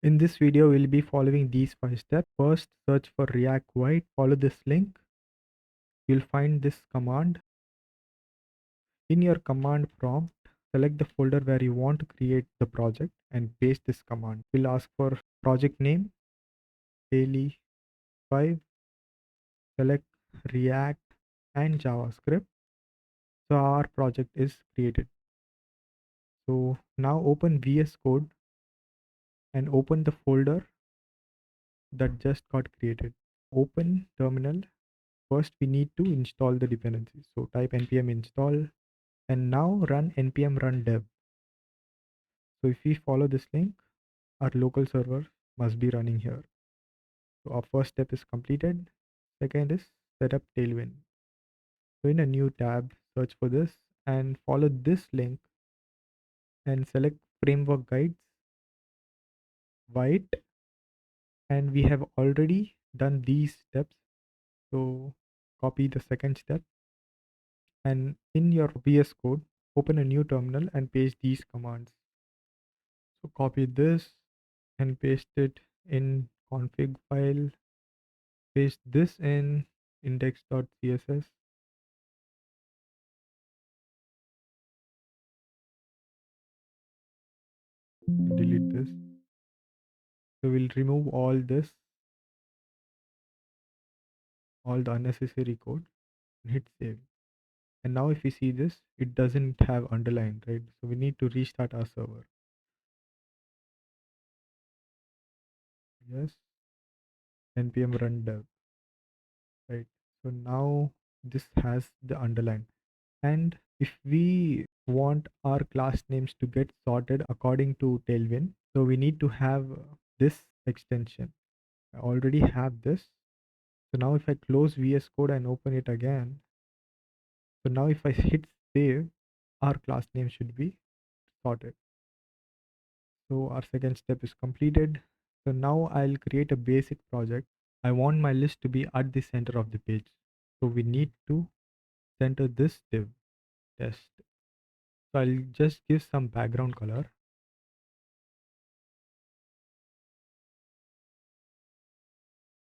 In this video, we'll be following these 5 steps. First, search for React White. Follow this link. You'll find this command. In your command prompt, select the folder where you want to create the project and paste this command. We'll ask for project name, daily 5, select React and JavaScript. So our project is created. So now open VS Code and open the folder that just got created. Open terminal. First, we need to install the dependencies. So type npm install and now run npm run dev. So if we follow this link, our local server must be running here. So our first step is completed. Second is set up Tailwind. So in a new tab, search for this and follow this link and select framework guides, VITE, and we have already done these steps. So copy the second step and in your VS Code, open a new terminal and paste these commands. So copy this and paste it in config file, paste this in index.css, delete this. So we'll remove all this, all the unnecessary code, and hit save. And now if we see this, it doesn't have underline, right? So we need to restart our server. Yes, npm run dev, right? So now this has the underline. And if we want our class names to get sorted according to Tailwind, so we need to have this extension. I already have this. So now if I close VS Code and open it again, so now if I hit save, our class name should be sorted. So our second step is completed. So now I'll create a basic project. I want my list to be at the center of the page. So we need to center this div test. So I'll just give some background color.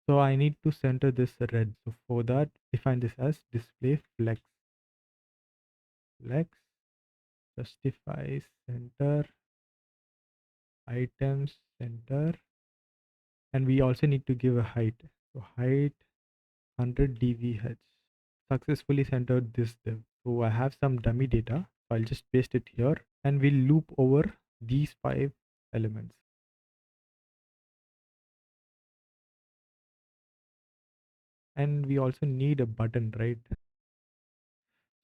So I need to center this red. So for that, define this as display flex. Flex, justify center, items center, and we also need to give a height. So height 100 dvh. Successfully centered this div. So I have some dummy data. So I'll just paste it here and we'll loop over these 5 elements. And we also need a button, right?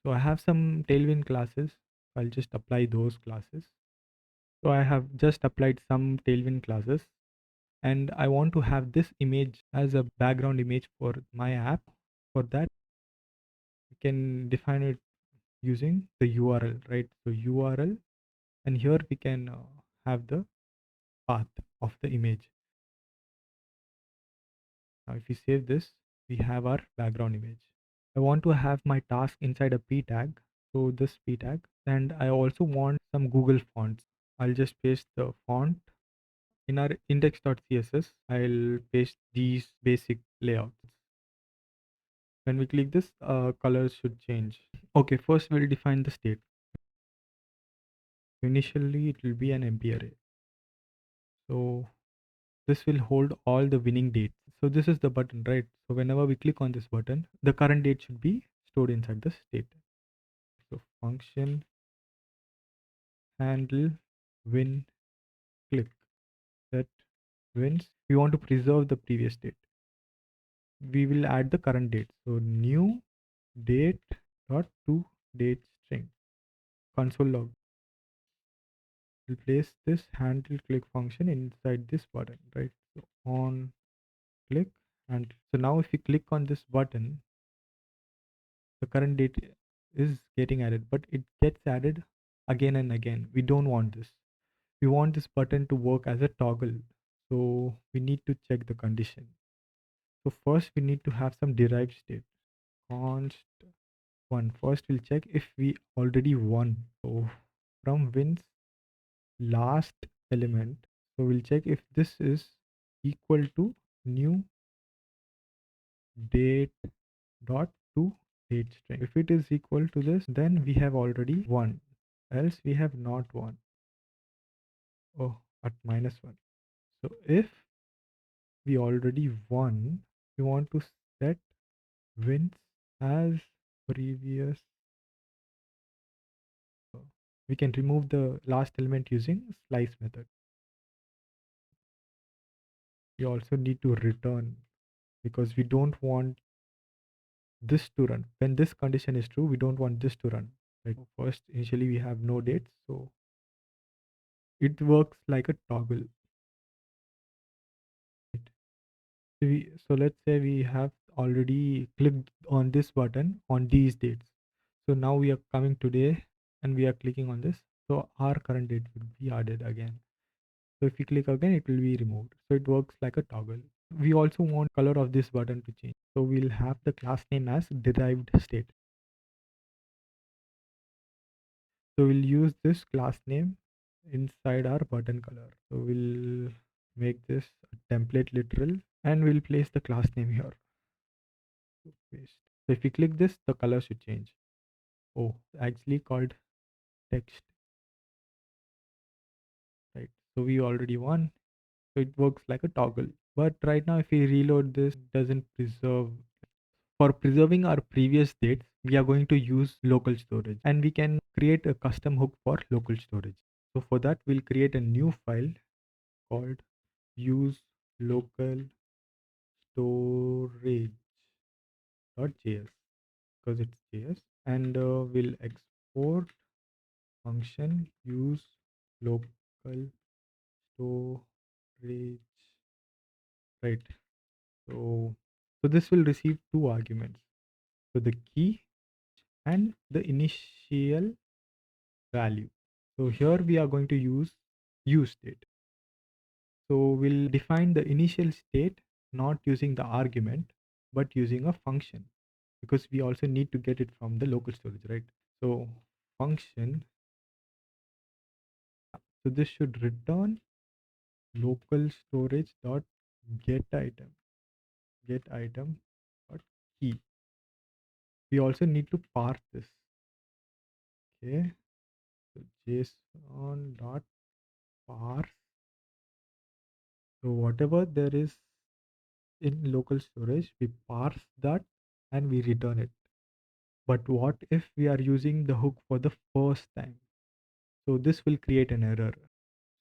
So I have some Tailwind classes. I'll just apply those classes. So I have just applied some Tailwind classes and I want to have this image as a background image for my app. For that, we can define it using the URL, right? So URL, and here we can have the path of the image. Now, if we save this, we have our background image. I want to have my task inside a p tag. So this p tag, and I also want some Google fonts. I'll just paste the font in our index.css. I'll paste these basic layouts. When we click this, colors should change. Okay, first we'll define the state. Initially, it will be an empty array. So this will hold all the winning dates. So this is the button, right? So whenever we click on this button, the current date should be stored inside the state. So function handle win click set wins. We want to preserve the previous date. We will add the current date. So new date dot to date string console log. We'll place this handle click function inside this button, right? So on click, and so now if we click on this button, the current date is getting added, but it gets added again and again. We don't want this. We want this button to work as a toggle. So we need to check the condition. So first we need to have some derived state. Const one. First we'll check if we already won. So from wins last element. So we'll check if this is equal to new date dot to date string. If it is equal to this, then we have already won, else we have not won. Oh, at -1. So if we already won, we want to set wins as previous. We can remove the last element using slice method. We also need to return because we don't want this to run. When this condition is true, we don't want this to run. Like first, initially we have no dates, so it works like a toggle. Right? So let's say we have already clicked on this button on these dates. So now we are coming today and we are clicking on this. So our current date will be added again. So if we click again, it will be removed. So it works like a toggle. We also want color of this button to change. So we'll have the class name as derived state. So we'll use this class name inside our button color. So we'll make this a template literal and we'll place the class name here. So paste. So if we click this, the color should change. Oh, actually called text, right? So we already won. So it works like a toggle. But right now, if we reload this, it doesn't preserve. For preserving our previous dates, we are going to use local storage and we can create a custom hook for local storage. So for that, we'll create a new file called use local storage.js because it's JS, and we'll export function use local storage, right? So this will receive two arguments, so the key and the initial value. So here we are going to use useState. So we'll define the initial state not using the argument but using a function because we also need to get it from the local storage, right? So function, so this should return local storage dot get item dot key. We also need to parse this. Okay, so JSON dot parse. So whatever there is in local storage, we parse that and we return it. But what if we are using the hook for the first time? So this will create an error.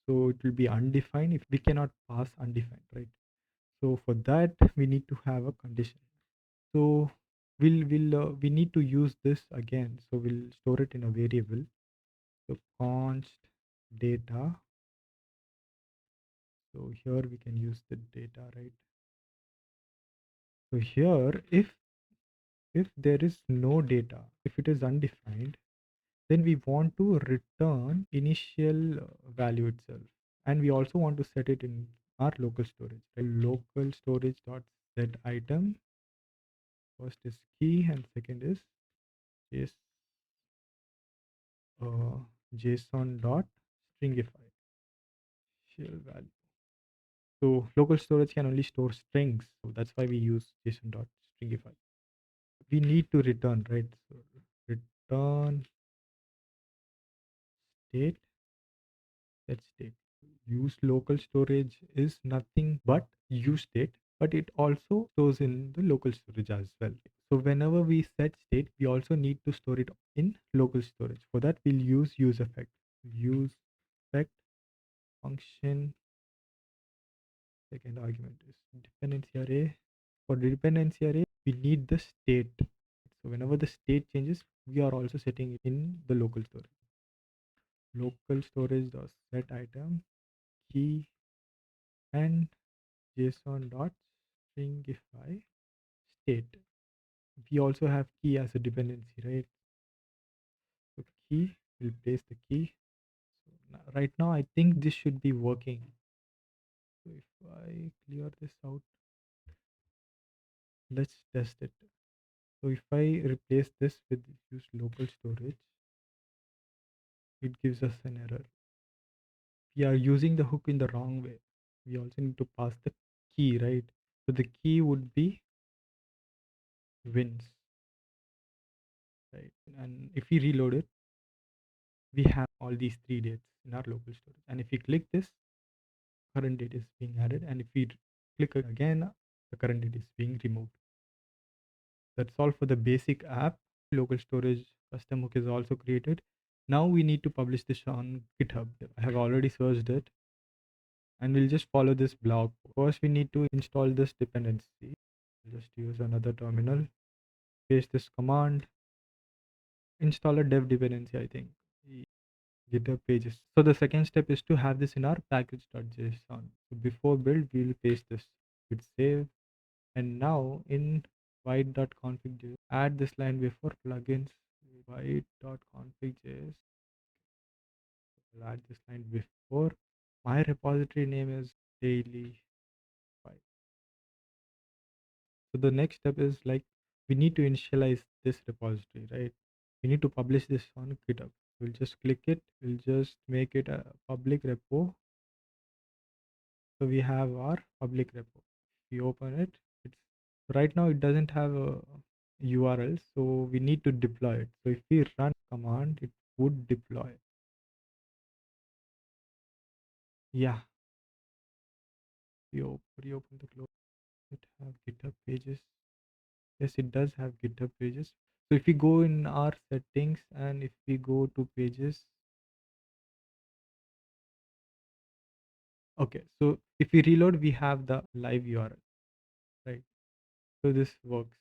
So it will be undefined if we cannot pass undefined, right? So for that, we need to have a condition. So we need to use this again. So we'll store it in a variable. So const data. So here we can use the data, right? So here, if there is no data, if it is undefined, then we want to return initial value itself, and we also want to set it in our local storage, right? Local storage dot set item. First is key and second is JS, uh, JSON dot stringify shell value. So local storage can only store strings, so that's why we use JSON dot stringify. We need to return, right? So return state, set state. Use local storage is nothing but use state, but it also stores in the local storage as well. So whenever we set state, we also need to store it in local storage. For that, we'll use effect. Use effect function. Second argument is dependency array. For the dependency array, we need the state. So whenever the state changes, we are also setting it in the local storage. Local storage dot set item key and JSON dot stringify state. We also have key as a dependency, right? So key, we'll place the key. So right now, I think this should be working. So if I clear this out, let's test it. So if I replace this with use local storage, it gives us an error. we are using the hook in the wrong way, we also need to pass the key, right? So the key would be wins, right? And if we reload it, we have all these three dates in our local storage. And if we click this, current date is being added. And if we click again, the current date is being removed. That's all for the basic app. Local storage custom hook is also created. Now we need to publish this on GitHub. I have already searched it, and we'll just follow this blog. First, we need to install this dependency. Just use another terminal, paste this command, install a dev dependency, I think. GitHub Pages. So the second step is to have this in our package.json. So before build, we'll paste this. Hit save. And now in VITE.config.js, add this line before plugins. VITE.config.js. I'll add this line before. My repository name is daily. So the next step is like we need to initialize this repository, right? We need to publish this on GitHub. We'll just click it. We'll just make it a public repo. So we have our public repo. If we open it, it's right now it doesn't have a URL, so we need to deploy it. So if we run command, it would deploy. Yeah, reopen the close. It have GitHub pages. Yes, it does have GitHub pages. So if we go in our settings and if we go to pages, okay, so if we reload, we have the live URL, right? So this works.